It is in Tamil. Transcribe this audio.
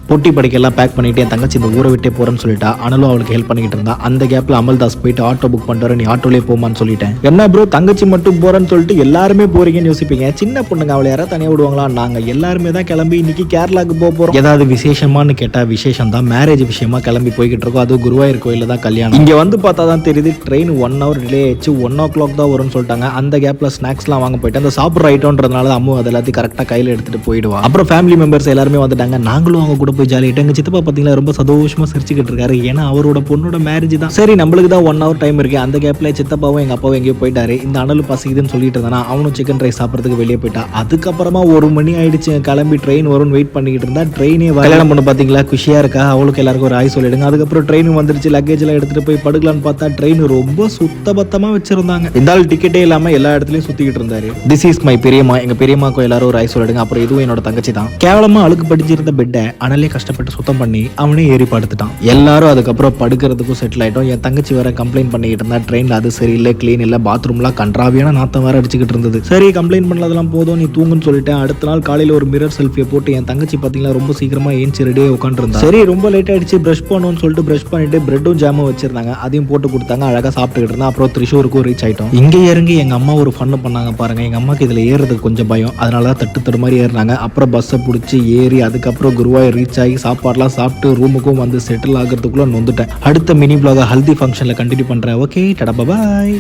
பொட்டி படிக்கெல்லாம் பேக் பண்ணிட்டு என் தங்கச்சி இந்த ஊரை விட்டே போறேன்னு சொல்லிட்டா. அனலும் அவளுக்கு ஹெல்ப் பண்ணிட்டு இருந்தா. அந்த கேப்ல அமல்தாஸ் போயிட்டு ஆட்டோ புக் பண்ணிட்டு நீ ஆட்டோலே போமான்னு சொல்லிட்டேன். என்ன ப்ரோ தங்கச்சி மட்டும் போறேன்னு சொல்லிட்டு எல்லாருமே போறீங்கன்னு யோசிப்பீங்க. சின்ன பொண்ணுங்க அவளை யாராவது தனியா விடுவாங்களா? நாங்க எல்லாருமே தான் கிளம்பி இன்னைக்கு கேரளாக்கு போறோம். ஏதாவது விசேஷமானு கேட்டா விசேஷம் தான். மேரேஜ் விஷயமா கிளம்பி போய்கிட்டு இருக்கோம். அது குருவாயூர் கோயில தான் கல்யாணம். இங்க வந்து பார்த்தா தான் தெரியுது ட்ரெயின் 1 hour டிலே ஆயிடுச்சு. 1 o'clock தான் வரும்னு சொல்லிட்டாங்க. அந்த கேப்ல ஸ்நாக்ஸ்லாம் வாங்க போயிட்டு அந்த சாப்பிட்ற ஐட்டம்ன்றதுனால அம்மு அது எல்லாத்தையும் கரெக்டாக கையில் எடுத்துட்டு போயிடுவா. அப்புறம் ஃபேமிலி மெம்பர்ஸ் எல்லாருமே வந்துட்டாங்க. நாங்களும் அவங்க கூட போய் ஜாலியாகிட்டு எங்க சித்தப்பா பார்த்தீங்களா ரொம்ப சந்தோஷமா சிரிச்சுக்கிட்டு இருக்காரு. ஏன்னா அவரோட பொண்ணோட மேரேஜ் தான். சரி நம்மளுக்கு தான் 1 hour டைம் இருக்கு. அந்த கேப்ல சித்தப்பாவும் எங்க அப்பாவும் எங்கேயோ போயிட்டாரு. இந்த அனல் பசிக்குதுன்னு சொல்லிட்டு இருந்தானா அவனும் சிக்கன் ரைஸ் சாப்பிட்றதுக்கு வெளியே போயிட்டா. அதுக்கப்புறமா 1 மணி ஆயிடுச்சு. கிளம்பி ட்ரெயின் வரும்னு வெயிட் பண்ணிக்கிட்டு இருந்தா ட்ரெயினே கல்யாணம் பண்ண பார்த்தீங்களா குஷியா இருக்கா. அவளுக்கு எல்லாருக்கும் ஒரு ஆய் சொல்லிடுங்க. அதுக்கப்புறம் ட்ரெயின் வந்துருச்சு. லக்கேஜ் எல்லாம் எடுத்துட்டு போய் படுக்கலான்னு பார்த்தா ட்ரெயின் ரொம்ப சுத்தபத்தமா வச்சிருந்தாங்க. இந்த ஆள் டிக்கெட்டே இல்லாம எல்லா இடத்துலயும் சுத்திக்கிட்டு இருந்தாரு. திஸ் இஸ் மை பெரியம்மா. எங்க பெரியம்மாக்கும் எல்லாரும் ஒரு ஆய் சொல்லிடுங்க. அப்புறம் இதுவும் என்னோட தங்கச்சி தான். கேவலமா அழுக்கு படிச்சிருந்த பெட்டை அனலே கஷ்டப்பட்டு சுத்தம் பண்ணி அவனே ஏறி படுத்துட்டான். எல்லாரும் அதுக்கப்புறம் படுக்கிறதுக்கும் செட்டில் ஆயிட்டோம். என் தங்கச்சி வேற கம்ப்ளைண்ட் பண்ணிக்கிட்டு இருந்தா ட்ரெயின்ல அது சரியில்லை, கிளீன் இல்ல, பாத்ரூம்லாம் கன்றாவியான நாத்தம் வேற அடிச்சுக்கிட்டு இருந்தது. சரி கம்ப்ளைண்ட் பண்ணதெல்லாம் போதும் நீ தூங்குன்னு சொல்லிட்டேன். அடுத்த நாள் காலையில ஒரு மிரர் செல்ஃபியை போட்டு என் தங்கச்சி பாத்தீங்களா ரொம்ப சீக்கிரமா ஏஞ்சி ரெடியா உட்காந்துருந்தா. சரி ரொம்ப லேட் ஆயிடுச்சு பிரஷ் பண்ணணும்னு சொல்லிட்டு பிரஷ் பண்ணிட்டு பிரெட்டும் ஜாமும் வச்சிருந்தாங்க. அதையும் போட்டு கொடுத்தாங்க. அழகா சாப்பிட்டுக்கிட்டு இருந்தா. அப்புறம் திரிஷூருக்கும் ரீச் ஆயிட்டோம். இங்க இறங்கி எங்க அம்மா ஒரு ஃபன் பண்ணாங்க பாருங்க. எங்க அம்மாக்கு இதுல ஏறதுக்கு கொஞ்சம் பயம். அதனாலதான் தட்டு மாதிரி ஏறினாங்க. அப்புறம் பஸ்ஸை பிடிச்சி ஏறி அதுக்கப்புறம் குருவாயூர் ரீச் ஆகி சாப்பாடுலாம் சாப்பிட்டு ரூமுக்கும் வந்து செட்டில் ஆகிறதுக்குள்ள நொந்துட்டேன். அடுத்த மினி vlog ஹல்தி ஃபங்க்ஷன்ல கண்டினியூ பண்றேன். ஓகே டாடா பாய்.